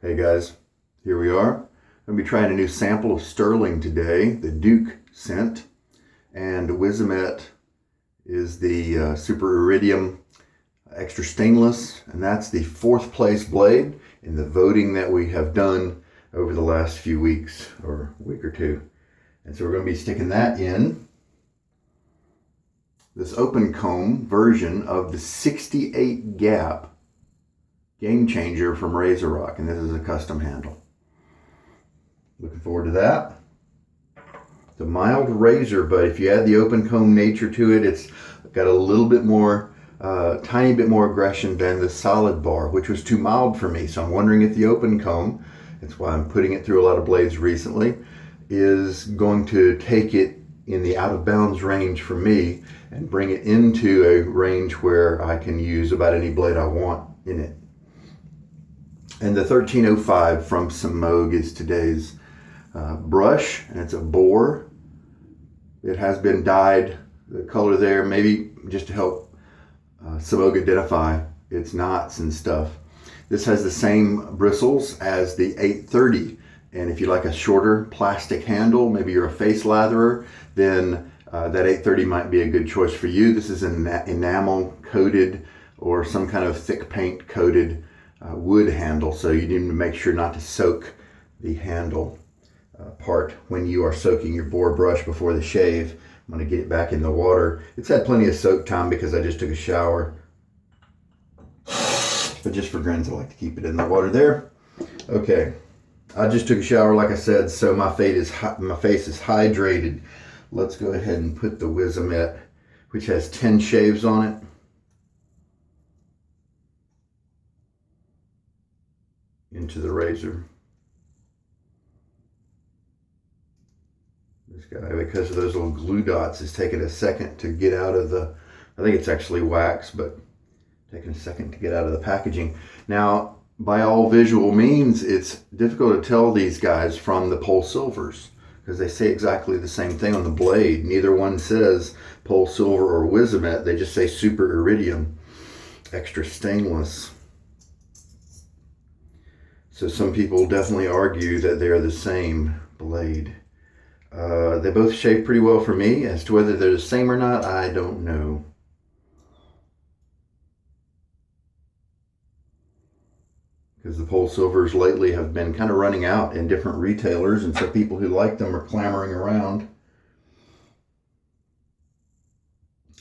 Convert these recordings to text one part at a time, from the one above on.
Hey guys, here we are. I'm going to be trying a new sample of Stirling today, the Duke scent. And Wizamet is the Super Iridium Extra Stainless, and that's the 4th place blade in the voting that we have done over the last few weeks, or a week or two. And so we're going to be sticking that in this open comb version of the 68 gap game changer from Razorock, and this is a custom handle. Looking forward to that. It's a mild razor, but if you add the open comb nature to it, it's got a little bit more, tiny bit more aggression than the solid bar, which was too mild for me. So I'm wondering if the open comb, that's why I'm putting it through a lot of blades recently, is going to take it in the out of bounds range for me and bring it into a range where I can use about any blade I want in it. And the 1305 from Semogue is today's brush, and it's a Boar. It has been dyed, the color there, maybe just to help Semogue identify its knots and stuff. This has the same bristles as the 830, and if you like a shorter plastic handle, maybe you're a face latherer, then that 830 might be a good choice for you. This is an enamel coated or some kind of thick paint coated wood handle, so you need to make sure not to soak the handle part when you are soaking your Boar brush before the shave. I'm going to get it back in the water. It's had plenty of soak time because I just took a shower, but just for grins I like to keep it in the water there. Okay, I just took a shower like I said, so my face is hydrated. Let's go ahead and put the Wizamet, which has 10 shaves on it, into the razor. This guy, because of those little glue dots, is taking a second to get out of the, I think it's actually wax, but taking a second to get out of the packaging. Now, by all visual means, it's difficult to tell these guys from the Pole Silvers because they say exactly the same thing on the blade. Neither one says Pole Silver or Wizamet. They just say Super Iridium Extra Stainless. So some people definitely argue that they are the same blade. They both shave pretty well for me. As to whether they're the same or not, I don't know. Because the Pole Silvers lately have been kind of running out in different retailers, and so people who like them are clamoring around.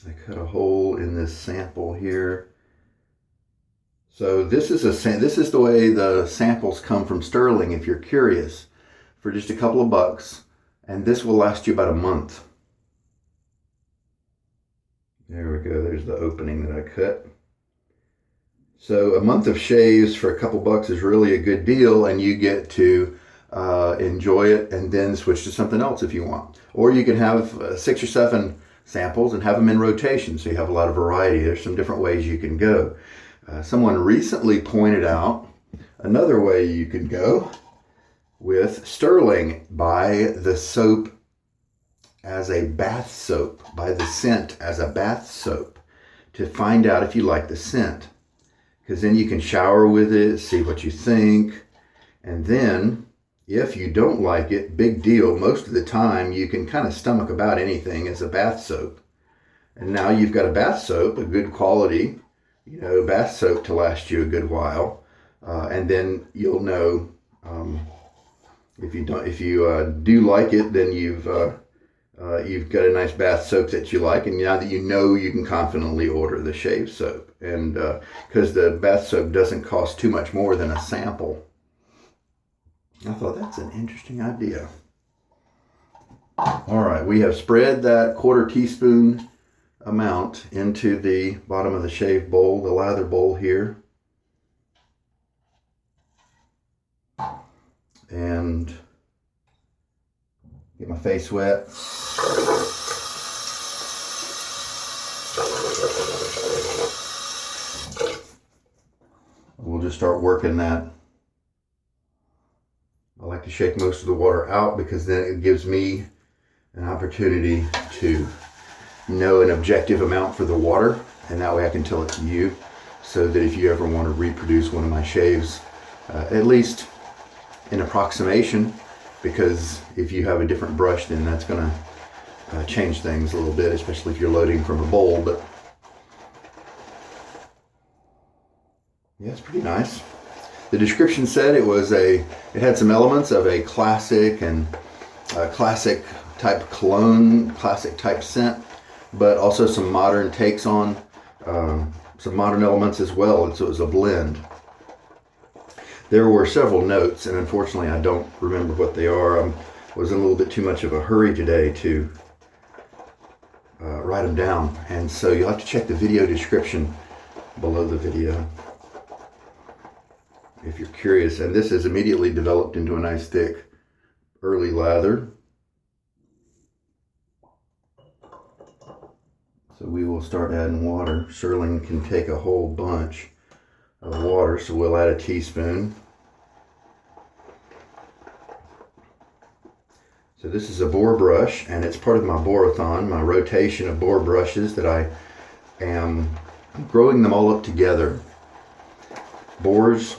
I cut a hole in this sample here. So this is the way the samples come from Stirling, if you're curious, for just a couple of bucks, and this will last you about a month. There we go, there's the opening that I cut. So a month of shaves for a couple bucks is really a good deal, and you get to enjoy it and then switch to something else if you want. Or you can have 6 or 7 samples and have them in rotation, so you have a lot of variety. There's some different ways you can go. Someone recently pointed out another way you can go with Stirling. Buy the soap as a bath soap. Buy the scent as a bath soap to find out if you like the scent. Because then you can shower with it, see what you think. And then if you don't like it, big deal. Most of the time you can kind of stomach about anything as a bath soap. And now you've got a bath soap, a good quality, bath soap to last you a good while, and then you'll know if you do like it, then you've got a nice bath soap that you like, and now that you know, you can confidently order the shave soap, and because the bath soap doesn't cost too much more than a sample. I thought that's an interesting idea. All right, we have spread that 1/4 teaspoon amount into the bottom of the shave bowl, the lather bowl here. And get my face wet. We'll just start working that. I like to shake most of the water out because then it gives me an opportunity to know an objective amount for the water, and that way I can tell it to you, so that if you ever want to reproduce one of my shaves at least an approximation, because if you have a different brush, then that's going to change things a little bit, especially if you're loading from a bowl. But yeah, it's pretty nice. The description said it had some elements of a classic and classic type cologne, classic type scent, but also some modern takes on some modern elements as well, and so it was a blend. There were several notes, and unfortunately I don't remember what they are. I was in a little bit too much of a hurry today to write them down, and so you'll have to check the video description below the video if you're curious. And this has immediately developed into a nice thick early lather. So we will start adding water. Stirling can take a whole bunch of water, so we'll add a teaspoon. So this is a Boar brush, and it's part of my Boarathon, my rotation of Boar brushes that I am growing them all up together. Boars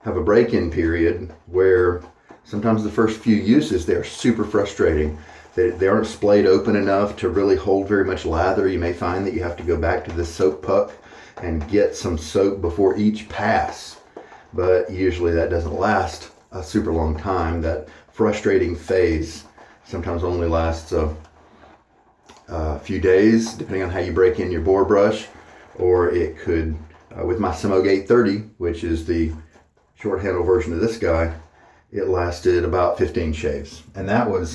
have a break-in period where sometimes the first few uses, they're super frustrating. They aren't splayed open enough to really hold very much lather. You may find that you have to go back to the soap puck and get some soap before each pass, but usually that doesn't last a super long time. That frustrating phase sometimes only lasts a few days, depending on how you break in your Boar brush, or it could, with my Semogue 830, which is the short handle version of this guy, it lasted about 15 shaves. And that was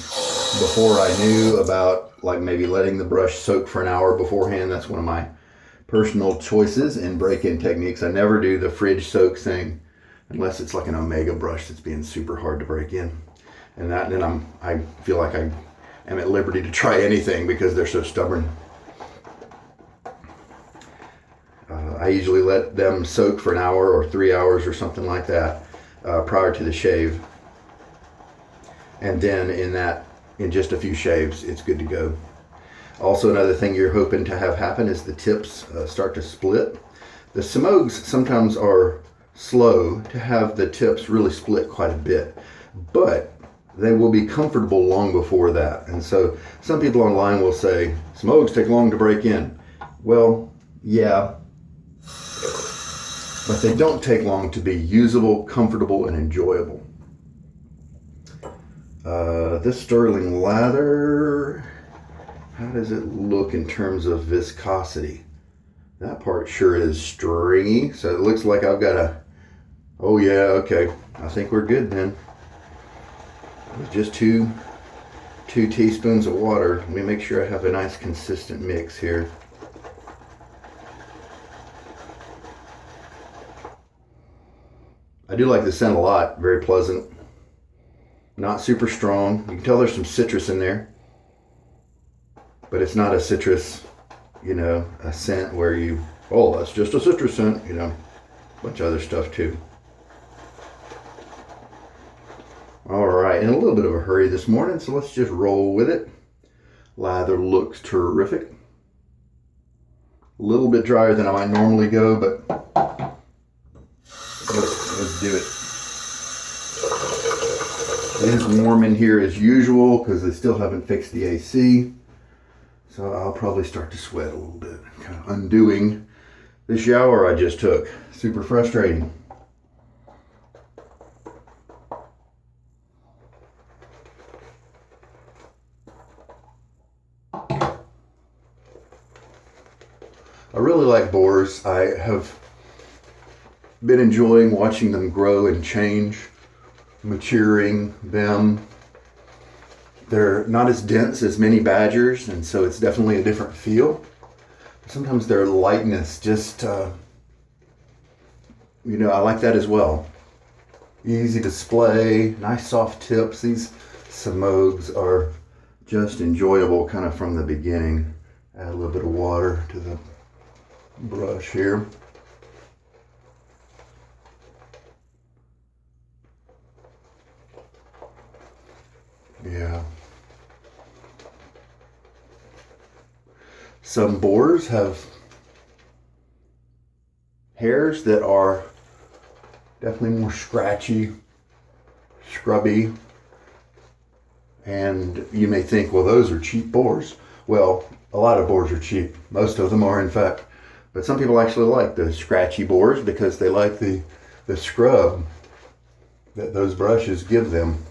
before I knew about like maybe letting the brush soak for an hour beforehand. That's one of my personal choices in break-in techniques. I never do the fridge soak thing unless it's like an Omega brush that's being super hard to break in. And then I feel like I am at liberty to try anything because they're so stubborn. I usually let them soak for an hour or 3 hours or something like that prior to the shave. And then in just a few shaves, it's good to go. Also, another thing you're hoping to have happen is the tips start to split. The Semogues sometimes are slow to have the tips really split quite a bit, but they will be comfortable long before that. And so some people online will say, Semogues take long to break in. Well, yeah, but they don't take long to be usable, comfortable, and enjoyable. This Stirling lather, how does it look in terms of viscosity? That part sure is stringy, so it looks like I've got oh yeah, okay. I think we're good then. With just two teaspoons of water, let me make sure I have a nice consistent mix here. I do like the scent a lot, very pleasant. Not super strong. You can tell there's some citrus in there, but it's not a citrus, a scent where that's just a citrus scent, a bunch of other stuff too. All right, in a little bit of a hurry this morning, so let's just roll with it. Lather looks terrific. A little bit drier than I might normally go, but let's do it. It is warm in here as usual because they still haven't fixed the AC. So I'll probably start to sweat a little bit, kind of undoing the shower I just took. Super frustrating. I really like boars. I have been enjoying watching them grow and change, maturing them. They're not as dense as many badgers, and so it's definitely a different feel. Sometimes their lightness just, I like that as well. Easy display, nice soft tips. These Semogues are just enjoyable kind of from the beginning. Add a little bit of water to the brush here. Yeah. Some boars have hairs that are Definitely more scratchy, scrubby. And you may think, well, those are cheap boars. Well, a lot of boars are cheap. Most of them are, in fact. But some people actually like the scratchy boars because they like the scrub that those brushes give them.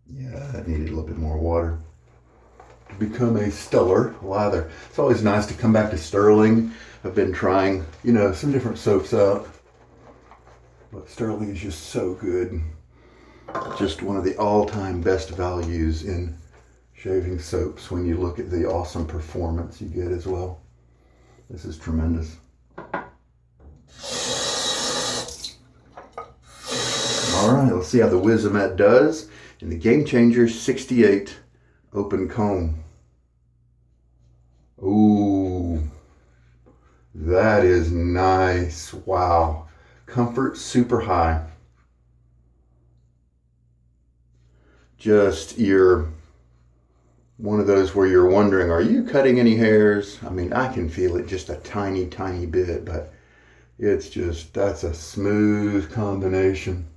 Yeah, that needed a little bit more water to become a stellar lather. It's always nice to come back to Stirling. I've been trying, some different soaps out. But Stirling is just so good. Just one of the all-time best values in shaving soaps when you look at the awesome performance you get as well. This is tremendous. All right, let's see how the Wizamet does in the Game Changer 68 open comb. Ooh, that is nice. Wow. Comfort super high. Just you're one of those where you're wondering, are you cutting any hairs? I mean, I can feel it just a tiny, tiny bit, but it's just, that's a smooth combination.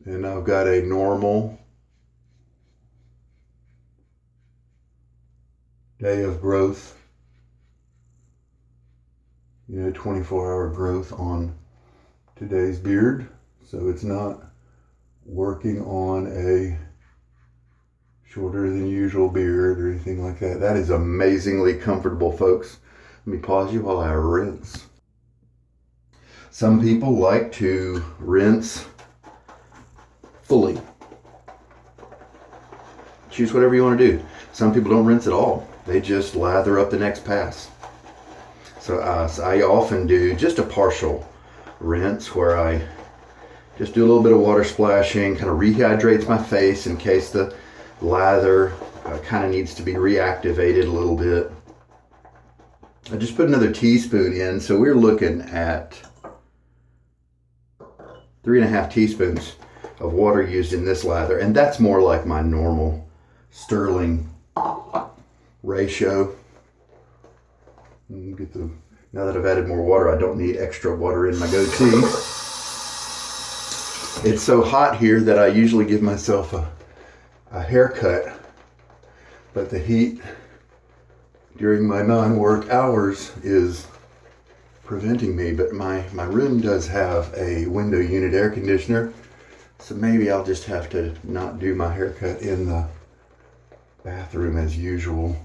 And I've got a normal day of growth, 24-hour growth on today's beard. So it's not working on a shorter than usual beard or anything like that. That is amazingly comfortable, folks. Let me pause you while I rinse. Some people like to rinse fully. Choose whatever you want to do. Some people don't rinse at all. They just lather up the next pass. So I often do just a partial rinse where I just do a little bit of water splashing, kind of rehydrates my face in case the lather kind of needs to be reactivated a little bit. I just put another teaspoon in, so we're looking at 3.5 teaspoons of water used in this lather, and that's more like my normal Stirling ratio. Now that I've added more water, I don't need extra water in my goatee. It's so hot here that I usually give myself a haircut, but the heat during my non-work hours is preventing me. But my room does have a window unit air conditioner, so maybe I'll just have to not do my haircut in the bathroom as usual.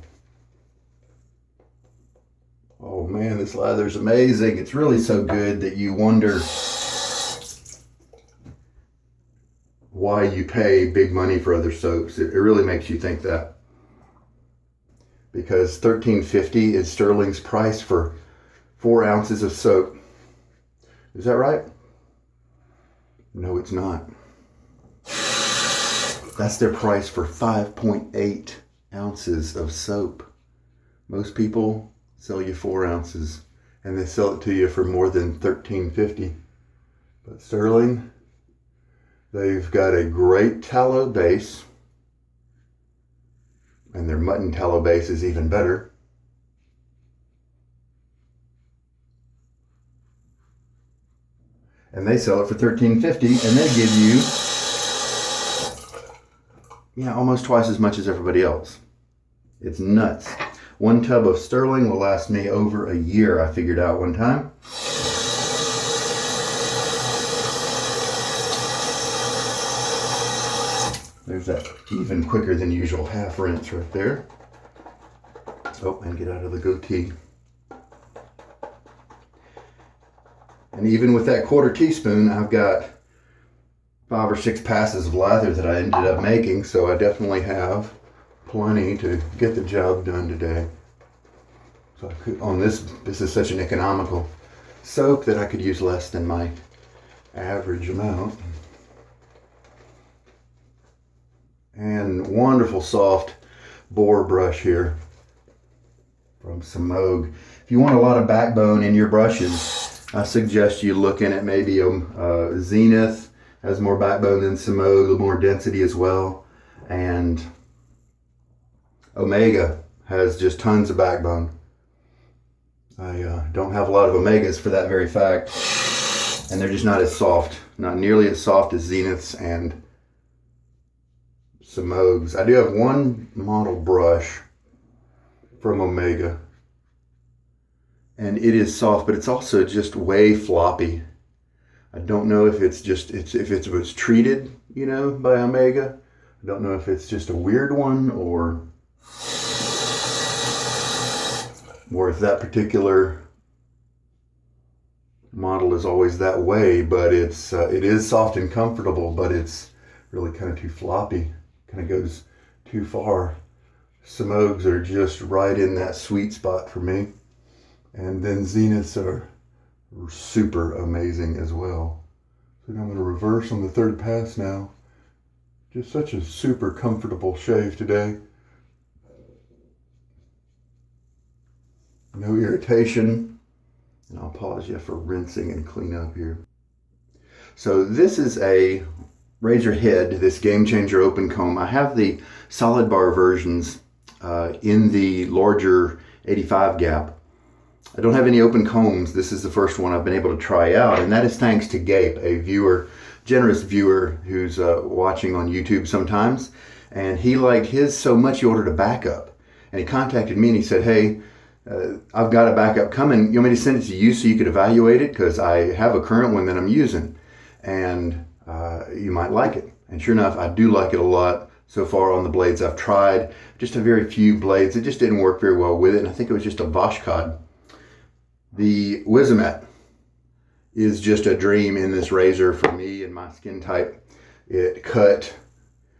Oh man, this lather's amazing. It's really so good that you wonder why you pay big money for other soaps. It really makes you think that. Because $13.50 is Stirling's price for 4 ounces of soap. Is that right? No, it's not. That's their price for 5.8 ounces of soap. Most people sell you 4 ounces and they sell it to you for more than $13.50. But Stirling, they've got a great tallow base, and their mutton tallow base is even better. And they sell it for $13.50, and they give you, almost twice as much as everybody else. It's nuts. 1 tub of Stirling will last me over a year, I figured out one time. There's that even quicker than usual half rinse right there. Oh, and get out of the goatee. And even with that 1/4 teaspoon, I've got 5 or 6 passes of lather that I ended up making, so I definitely have plenty to get the job done today. So I could, on this is such an economical soap that I could use less than my average amount. And wonderful soft Boar brush here from Semogue. If you want a lot of backbone in your brushes, I suggest you looking at maybe a Zenith. Has more backbone than Semogue, a little more density as well. And Omega has just tons of backbone. I don't have a lot of omegas for that very fact, and they're just not as soft, not nearly as soft as Zeniths and Semogues. I do have one model brush from Omega, and it is soft, but it's also just way floppy. I don't know if it's just if it was treated, you know, by Omega. I don't know if it's just a weird one or if that particular model is always that way, but it is soft and comfortable, but it's really kind of too floppy, kind of goes too far. Semogues are just right in that sweet spot for me, and then Zeniths are super amazing as well. So now I'm going to reverse on the third pass now. Just such a super comfortable shave today. No irritation. And I'll pause you for rinsing and clean up here. So this is a razor head, this Game Changer open comb. I have the solid bar versions in the larger 85 gap. I don't have any open combs. This is the first one I've been able to try out, and that is thanks to Gabe, a viewer, generous viewer who's watching on YouTube sometimes, and he liked his so much he ordered a backup. And he contacted me and he said, hey, I've got a backup coming. You want me to send it to you so you could evaluate it? Because I have a current one that I'm using, and you might like it. And sure enough, I do like it a lot so far on the blades I've tried. Just a very few blades. It just didn't work very well with it, and I think it was just a Vashkod. The Wizamet is just a dream in this razor for me and my skin type. It cut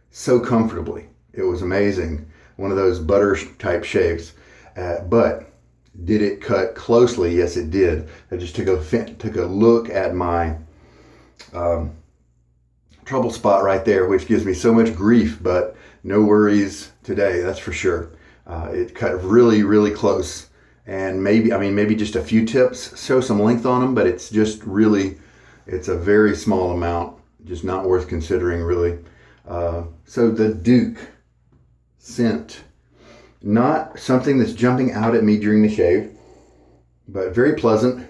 so comfortably. It was amazing. One of those butter type shaves. But did it cut closely? Yes, it did. I just took a look at my trouble spot right there, which gives me so much grief, but no worries today, that's for sure. It cut really, really close. And maybe just a few tips, show some length on them, but it's just really, it's a very small amount, just not worth considering really. So the Duke scent, not something that's jumping out at me during the shave, but very pleasant.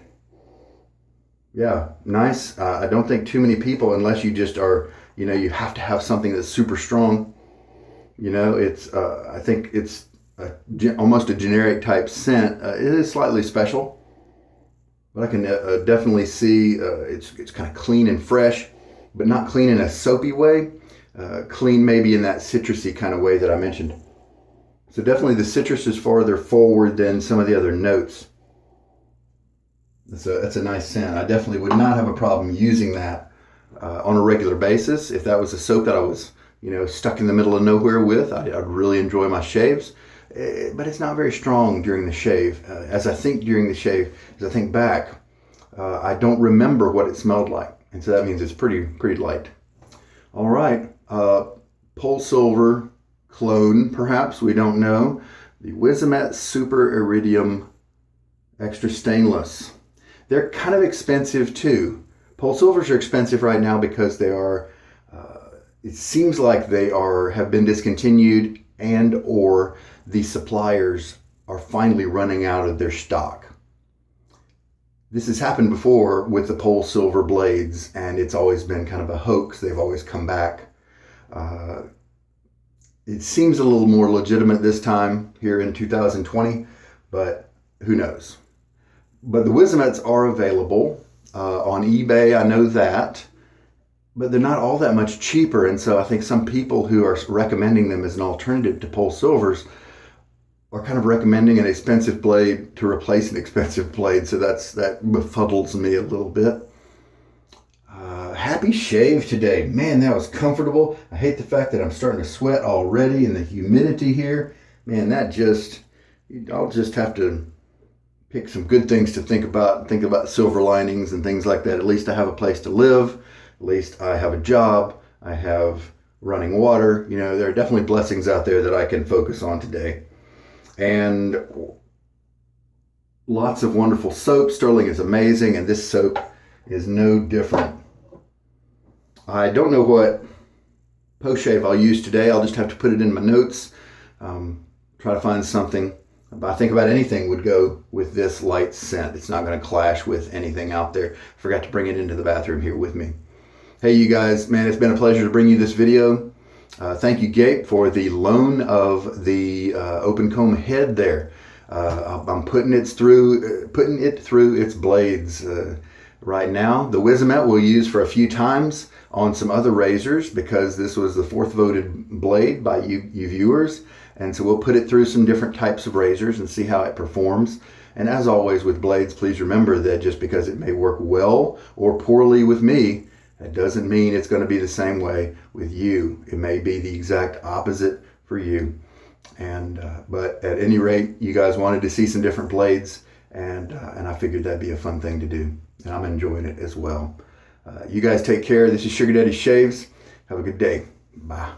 Yeah, nice. I don't think too many people, unless you just are, you have to have something that's super strong. It's, I think it's almost a generic type scent. It is slightly special, but I can definitely see it's kind of clean and fresh, but not clean in a soapy way. Clean maybe in that citrusy kind of way that I mentioned. So definitely the citrus is farther forward than some of the other notes. That's a nice scent. I definitely would not have a problem using that on a regular basis. If that was a soap that I was, stuck in the middle of nowhere with, I'd really enjoy my shaves. But it's not very strong during the shave. As I think back, I don't remember what it smelled like. And so that means it's pretty light. All right, Pole Silver clone, perhaps, we don't know. The Wizamet Super Iridium Extra Stainless. They're kind of expensive too. Pole Silvers are expensive right now because they are, it seems like they have been discontinued, and or the suppliers are finally running out of their stock. This has happened before with the Pole Silver blades, and it's always been kind of a hoax. They've always come back. It seems a little more legitimate this time here in 2020, but who knows? But the Wizamets are available on eBay, I know that, but they're not all that much cheaper, and so I think some people who are recommending them as an alternative to Pole Silvers are kind of recommending an expensive blade to replace an expensive blade, so that befuddles me a little bit. Happy shave today. Man, that was comfortable. I hate the fact that I'm starting to sweat already, and the humidity here. Man, I'll just have to pick some good things to think about silver linings and things like that. At least I have a place to live. At least I have a job. I have running water. There are definitely blessings out there that I can focus on today. And lots of wonderful soap. Stirling is amazing, and this soap is no different. I don't know what post shave I'll use today. I'll just have to put it in my notes. Trying try to find something. I think about anything would go with this light scent. It's not going to clash with anything out there. Forgot to bring it into the bathroom here with me. Hey, you guys, man, it's been a pleasure to bring you this video. Thank you, Gabe, for the loan of the open comb head there. I'm putting it through its blades right now. The Wizamet we'll use for a few times on some other razors because this was the 4th voted blade by you viewers. And so we'll put it through some different types of razors and see how it performs. And as always with blades, please remember that just because it may work well or poorly with me, that doesn't mean it's going to be the same way with you. It may be the exact opposite for you. And but at any rate, you guys wanted to see some different blades, and I figured that'd be a fun thing to do. And I'm enjoying it as well. You guys take care. This is Sugar Daddy Shaves. Have a good day. Bye.